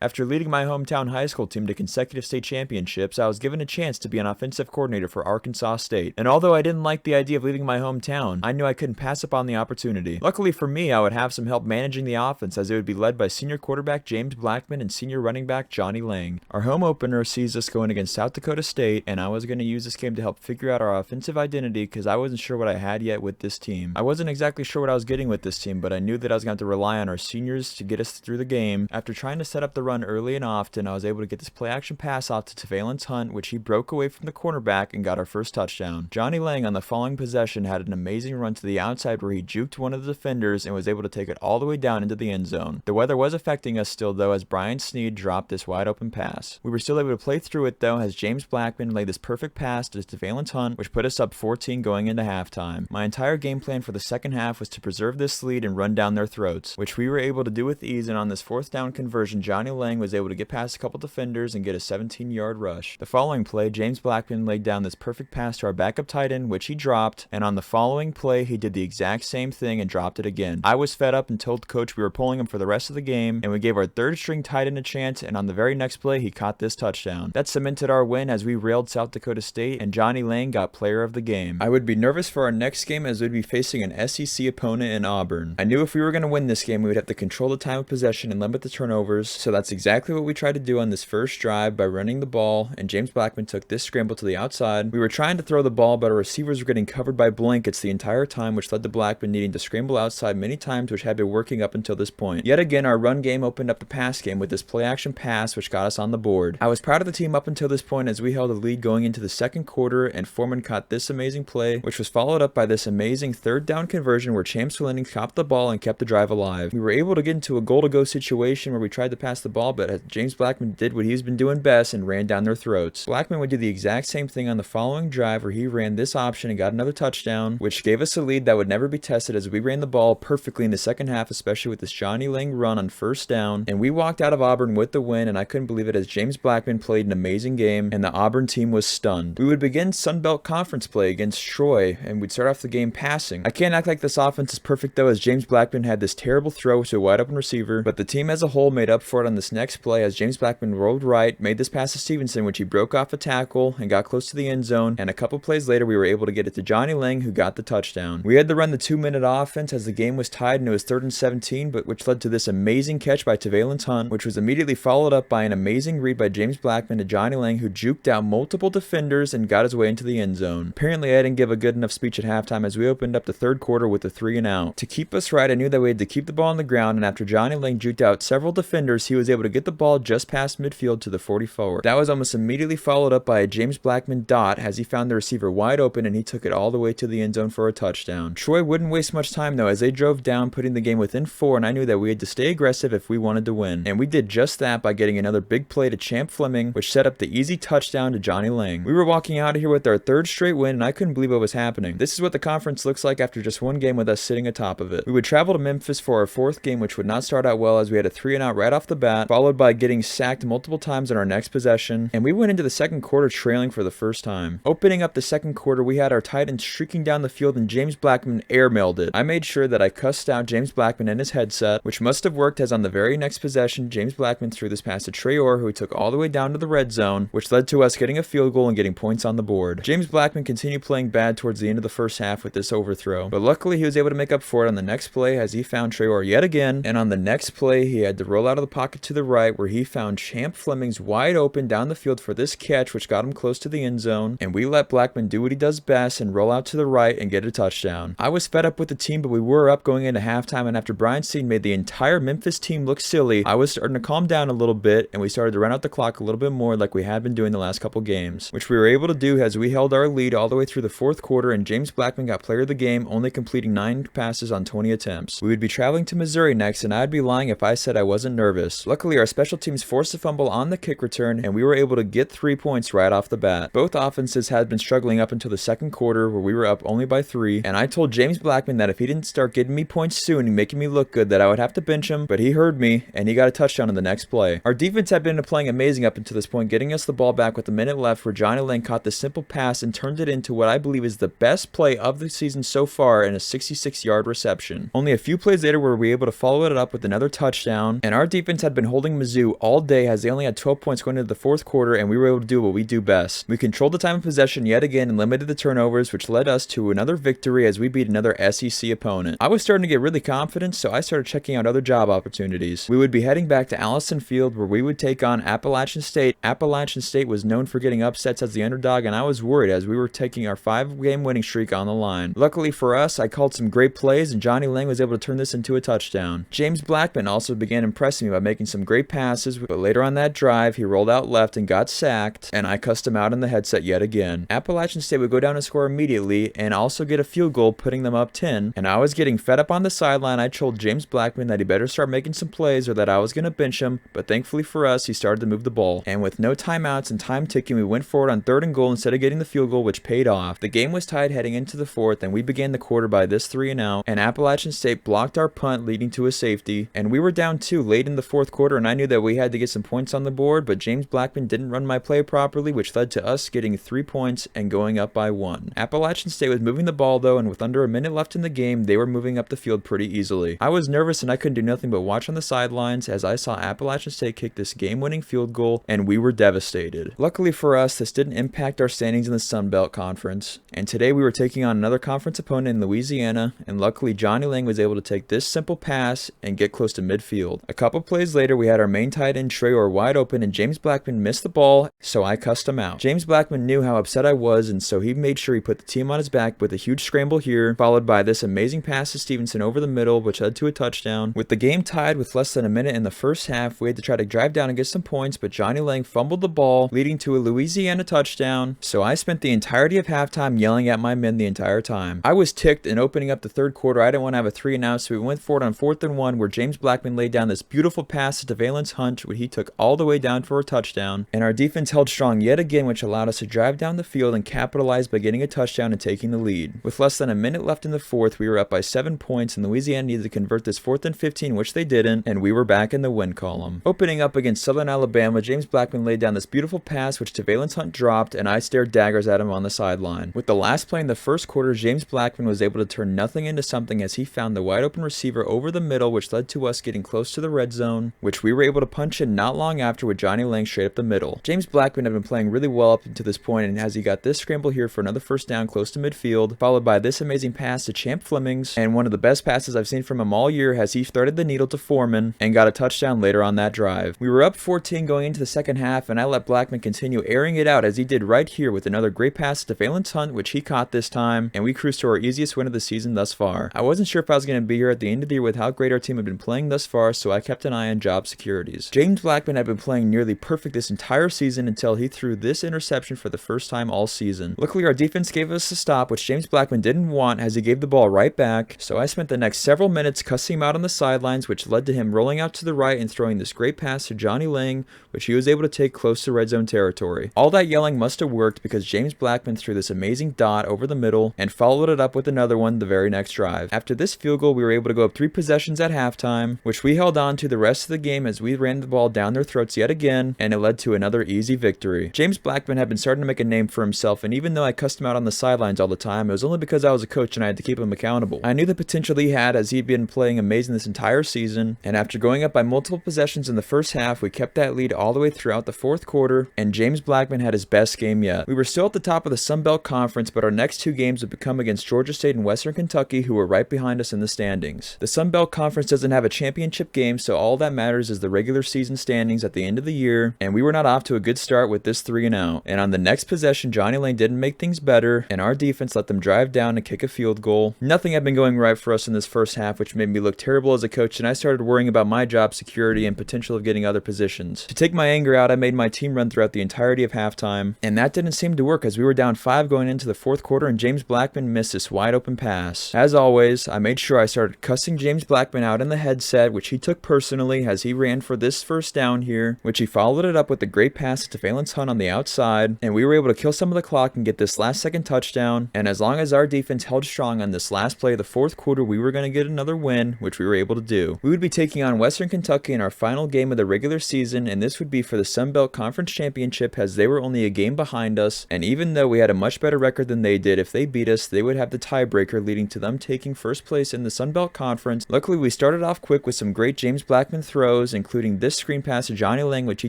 After leading my hometown high school team to consecutive state championships, I was given a chance to be an offensive coordinator for Arkansas State. And although I didn't like the idea of leaving my hometown, I knew I couldn't pass up on the opportunity. Luckily for me, I would have some help managing the offense as it would be led by senior quarterback James Blackman and senior running back Johnny Lang. Our home opener sees us going against South Dakota State, and I was going to use this game to help figure out our offensive identity because I wasn't sure what I had yet with this team. I wasn't exactly sure what I was getting with this team, but I knew that I was going to have to rely on our seniors to get us through the game. After trying to set up the run early and often, I was able to get this play action pass off to Valence Hunt, which he broke away from the cornerback and got our first touchdown. Johnny Lang on the following possession had an amazing run to the outside where he juked one of the defenders and was able to take it all the way down into the end zone. The weather was affecting us still though as Brian Sneed dropped this wide open pass. We were still able to play through it though as James Blackman laid this perfect pass to Valence Hunt, which put us up 14 going into halftime. My entire game plan for the second half was to preserve this lead and run down their throats, which we were able to do with ease, and on this fourth down conversion, Johnny Lang was able to get past a couple defenders and get a 17-yard rush. The following play, James Blackman laid down this perfect pass to our backup tight end, which he dropped, and on the following play, he did the exact same thing and dropped it again. I was fed up and told coach we were pulling him for the rest of the game, and we gave our third string tight end a chance, and on the very next play, he caught this touchdown. That cemented our win as we railed South Dakota State, and Johnny Lang got player of the game. I would be nervous for our next game as we'd be facing an SEC opponent in Auburn. I knew if we were going to win this game, we would have to control the time of possession and limit the turnovers, so that's exactly what we tried to do on this first drive by running the ball, and James Blackman took this scramble to the outside. We were trying to throw the ball, but our receivers were getting covered by blankets the entire time, which led to Blackman needing to scramble outside many times, which had been working up until this point. Yet again, our run game opened up the pass game with this play action pass, which got us on the board. I was proud of the team up until this point as we held a lead going into the second quarter, and Foreman caught this amazing play, which was followed up by this amazing third down conversion where Champs Winning copped the ball and kept the drive alive. We were able to get into a goal-to-go situation where we tried to pass the ball, but James Blackman did what he's been doing best and ran down their throats. Blackman would do the exact same thing on the following drive where he ran this option and got another touchdown, which gave us a lead that would never be tested as we ran the ball perfectly in the second half, especially with this Johnny Lang run on first down, and we walked out of Auburn with the win, and I couldn't believe it as James Blackman played an amazing game and the Auburn team was stunned. We would begin Sun Belt Conference play against Troy, and we'd start off the game passing. I can't act like this offense is perfect though as James Blackman had this terrible throw to a wide open receiver, but the team as a whole made up for it on this next play as James Blackman rolled right, made this pass to Stevenson, which he broke off a tackle and got close to the end zone, and a couple plays later we were able to get it to Johnny Lang, who got the touchdown. We had to run the 2-minute offense as the game was tied and it was 3rd and 17, but which led to this amazing catch by Valence Hunt, which was immediately followed up by an amazing read by James Blackman to Johnny Lang, who juked out multiple defenders and got his way into the end zone. Apparently I didn't give a good enough speech at halftime as we opened up the third quarter with a 3 and out. To keep us right, I knew that we had to keep the ball on the ground, and after Johnny Lang juked out several defenders, he was able to get the ball just past midfield to the 44. That was almost immediately followed up by a James Blackman dot as he found the receiver wide open and he took it all the way to the end zone for a touchdown. Troy wouldn't waste much time though as they drove down, putting the game within 4, and I knew that we had to stay aggressive if we wanted to win. And we did just that by getting another big play to Champ Fleming, which set up the easy touchdown to Johnny Lang. We were walking out of here with our 3rd straight win, and I couldn't believe what was happening. This is what the conference looks like after just one game with us sitting atop of it. We would travel to Memphis for our 4th game, which would not start out well as we had a 3 and out right off the bat, followed by getting sacked multiple times on our next possession, and we went into the second quarter trailing for the first time. Opening up the second quarter, we had our tight end streaking down the field and James Blackman airmailed it. I made sure that I cussed out James Blackman and his headset, which must have worked as on the very next possession, James Blackman threw this pass to Trey Orr, who he took all the way down to the red zone, which led to us getting a field goal and getting points on the board. James Blackman continued playing bad towards the end of the first half with this overthrow, but luckily he was able to make up for it on the next play as he found Trey Orr yet again, and on the next play he had to roll out of the pocket to the right where he found Champ Fleming's wide open down the field for this catch, which got him close to the end zone, and we let Blackman do what he does best and roll out to the right and get a touchdown. I was fed up with the team, but we were up going into halftime, and after Brian Steen made the entire Memphis team look silly, I was starting to calm down a little bit, and we started to run out the clock a little bit more like we had been doing the last couple games, which we were able to do as we held our lead all the way through the 4th quarter, and James Blackman got player of the game, only completing 9 passes on 20 attempts. We would be traveling to Missouri next, and I'd be lying if I said I wasn't nervous. Luckily, our special teams forced a fumble on the kick return, and we were able to get 3 points right off the bat. Both offenses had been struggling up until the second quarter where we were up only by 3, and I told James Blackman that if he didn't start getting me points soon and making me look good that I would have to bench him, but he heard me, and he got a touchdown in the next play. Our defense had been playing amazing up until this point, getting us the ball back with a minute left where Johnny Lang caught the simple pass and turned it into what I believe is the best play of the season so far in a 66-yard reception. Only a few plays later were we able to follow it up with another touchdown, and our defense had been holding Mizzou all day as they only had 12 points going into the fourth quarter, and we were able to do what we do best. We controlled the time of possession yet again and limited the turnovers, which led us to another victory as we beat another SEC opponent. I was starting to get really confident, so I started checking out other job opportunities. We would be heading back to Allison Field where we would take on Appalachian State. Appalachian State was known for getting upsets as the underdog, and I was worried as we were taking our 5-game winning streak on the line. Luckily for us, I called some great plays and Johnny Lang was able to turn this into a touchdown. James Blackman also began impressing me by making some great passes, but later on that drive, he rolled out left and got sacked, and I cussed him out in the headset yet again. Appalachian State would go down and score immediately and also get a field goal, putting them up 10, and I was getting fed up on the sideline. I told James Blackman that he better start making some plays or that I was going to bench him, but thankfully for us, he started to move the ball, and with no timeouts and time ticking, we went forward on 3rd and goal instead of getting the field goal, which paid off. The game was tied heading into the 4th, and we began the quarter by this 3-and-out, and Appalachian State blocked our punt, leading to a safety, and we were down 2 late in the 4th quarter, and I knew that we had to get some points on the board, but James Blackman didn't run my play properly, which led to us getting 3 points and going up by 1. Appalachian State was moving the ball though, and with under a minute left in the game, they were moving up the field pretty easily. I was nervous and I couldn't do nothing but watch on the sidelines as I saw Appalachian State kick this game-winning field goal, and we were devastated. Luckily for us, this didn't impact our standings in the Sun Belt Conference, and today we were taking on another conference opponent in Louisiana, and luckily Johnny Lang was able to take this simple pass and get close to midfield. A couple plays later, we had our main tight end Traore wide open, and James Blackman missed the ball, so I cussed him out. James Blackman knew how upset I was, and so he made sure he put the team on his back with a huge scramble here, followed by this amazing pass to Stevenson over the middle, which led to a touchdown. With the game tied with less than a minute in the first half, we had to try to drive down and get some points, but Johnny Lang fumbled the ball, leading to a Louisiana touchdown, so I spent the entirety of halftime yelling at my men the entire time. I was ticked, and opening up the 3rd quarter, I didn't want to have a 3-and-out, so we went forward on 4th and 1, where James Blackman laid down this beautiful pass to Valence Hunt, where he took all the way down for a touchdown, and our defense held strong yet again, which allowed us to drive down the field and capitalize by getting a touchdown and taking the lead. With less than a minute left in the 4th, we were up by 7 points, and Louisiana needed to convert this 4th and 15, which they didn't, and we were back in the win column. Opening up against Southern Alabama, James Blackman laid down this beautiful pass, which Valence Hunt dropped, and I stared daggers at him on the sideline. With the last play in the first quarter, James Blackman was able to turn nothing into something as he found the wide open receiver over the middle, which led to us getting close to the red zone, which we were able to punch in not long after with Johnny Lang straight up the middle. James Blackman had been playing really well up to this point, and as he got this scramble here for another first down close to midfield, followed by this amazing pass to Champ Flemings, and one of the best passes I've seen from him all year as he threaded the needle to Foreman and got a touchdown later on that drive. We were up 14 going into the second half, and I let Blackman continue airing it out as he did right here with another great pass to Valence Hunt, which he caught this time, and we cruised to our easiest win of the season thus far. I wasn't sure if I was going to be here at the end of the year with how great our team had been playing thus far, so I kept an eye on job securities. James Blackman had been playing nearly perfect this entire season until he threw this interception for the first time all season. Luckily, our defense gave us a stop, which James Blackman didn't want as he gave the ball right back, so I spent the next several minutes cussing him out on the sidelines, which led to him rolling out to the right and throwing this great pass to Johnny Lang, which he was able to take close to red zone territory. All that yelling must have worked because James Blackman threw this amazing dot over the middle and followed it up with another one the very next drive. After this field goal, we were able to go up 3 possessions at halftime, which we held on to the rest of the game as we ran the ball down their throats yet again, and it led to another easy victory. James Blackman had been starting to make a name for himself, and even though I cussed him out on the sidelines all the time, it was only because I was a coach and I had to keep him accountable. I knew the potential he had as he'd been playing amazing this entire season, and after going up by multiple possessions in the first half, we kept that lead all the way throughout the 4th quarter, and James Blackman had his best game yet. We were still at the top of the Sun Belt Conference, but our next 2 games would become against Georgia State and Western Kentucky, who were right behind us in the standings. The Sun Belt Conference doesn't have a championship game, so all that matters is the regular season standings at the end of the year, and we were not off to a good start with this 3-and-out. And on the next possession, Johnny Lang didn't make things better, and our defense let them drive down and kick a field goal. Nothing had been going right for us in this first half, which made me look terrible as a coach, and I started worrying about my job security and potential of getting other positions. To take my anger out, I made my team run throughout the entirety of halftime, and that didn't seem to work as we were down 5 going into the 4th quarter, and James Blackman missed this wide open pass. As always, I made sure I started cussing James Blackman out in the headset, which he took personally as he ran for this first down here, which he followed it up with a great pass to Valence Hunt on the outside, and we were able to kill some of the clock and get this last second touchdown, and as long as our defense held strong on this last play of the 4th quarter, we were going to get another win, which we were able to do. We would be taking on Western Kentucky in our final game of the regular season, and this would be for the Sun Belt Conference Championship as they were only a game behind us, and even though we had a much better record than they did, if they beat us, they would have the tiebreaker leading to them taking first place in the Sun Belt Conference. Luckily, we started off quick with some great James Blackman throws, throws, including this screen pass to Johnny Lang, which he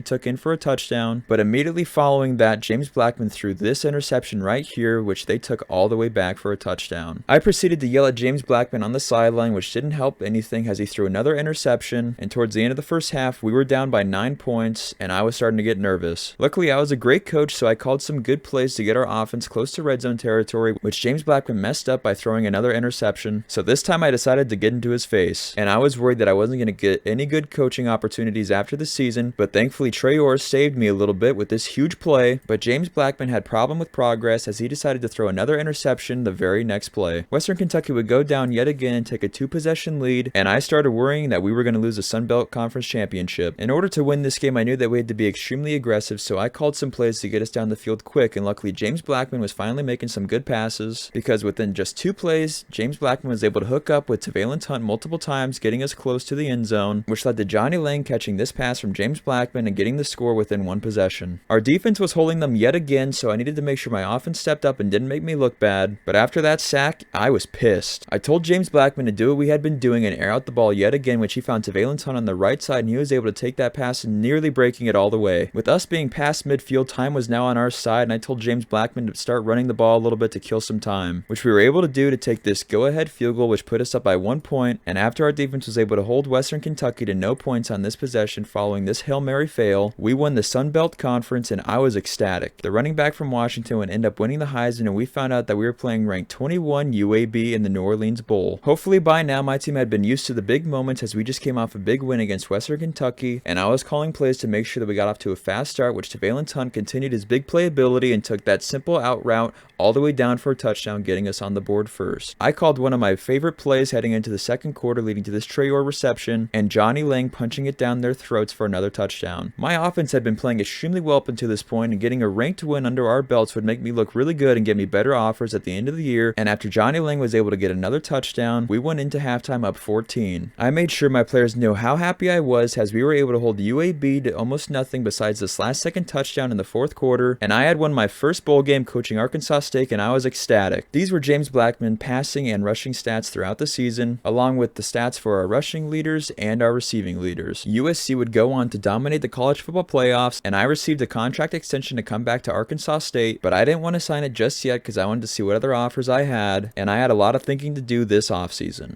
took in for a touchdown. But immediately following that, James Blackman threw this interception right here, which they took all the way back for a touchdown. I proceeded to yell at James Blackman on the sideline, which didn't help anything as he threw another interception, and towards the end of the first half, we were down by 9 points, and I was starting to get nervous. Luckily, I was a great coach, so I called some good plays to get our offense close to red zone territory, which James Blackman messed up by throwing another interception. So this time I decided to get into his face, and I was worried that I wasn't going to get any good coaching opportunities after the season, but thankfully Trey Orr saved me a little bit with this huge play. But James Blackman had problem with progress as he decided to throw another interception the very next play. Western Kentucky would go down yet again and take a 2-possession lead, and I started worrying that we were going to lose the Sun Belt Conference Championship. In order to win this game, I knew that we had to be extremely aggressive, so I called some plays to get us down the field quick, and luckily James Blackman was finally making some good passes, because within just 2 plays, James Blackman was able to hook up with Tavalent Hunt multiple times, getting us close to the end zone, which led to Johnny Lang catching this pass from James Blackman and getting the score within 1 possession. Our defense was holding them yet again, so I needed to make sure my offense stepped up and didn't make me look bad, but after that sack, I was pissed. I told James Blackman to do what we had been doing and air out the ball yet again, which he found Tavalent Hunt on the right side, and he was able to take that pass and nearly breaking it all the way. With us being past midfield, time was now on our side, and I told James Blackman to start running the ball a little bit to kill some time, which we were able to do to take this go-ahead field goal, which put us up by 1 point, and after our defense was able to hold Western Kentucky to no points on this possession following this Hail Mary fail, we won the Sun Belt Conference, and I was ecstatic. The running back from Washington would end up winning the Heisman, and we found out that we were playing ranked 21 UAB in the New Orleans Bowl. Hopefully by now my team had been used to the big moments as we just came off a big win against Western Kentucky, and I was calling plays to make sure that we got off to a fast start, which Tavalent Hunt continued his big playability and took that simple out route all the way down for a touchdown, getting us on the board first. I called one of my favorite plays heading into the second quarter, leading to this Trey Orr reception and Johnny Lang punching it down their throats for another touchdown. My offense had been playing extremely well up until this point, and getting a ranked win under our belts would make me look really good and get me better offers at the end of the year, and after Johnny Lang was able to get another touchdown, we went into halftime up 14. I made sure my players knew how happy I was as we were able to hold UAB to almost nothing besides this last second touchdown in the fourth quarter, and I had won my first bowl game coaching Arkansas State, and I was ecstatic. These were James Blackman passing and rushing stats throughout the season, along with the stats for our rushing leaders and our receiving leaders. USC would go on to dominate the college football playoffs, and I received a contract extension to come back to Arkansas State, but I didn't want to sign it just yet because I wanted to see what other offers I had, and I had a lot of thinking to do this offseason.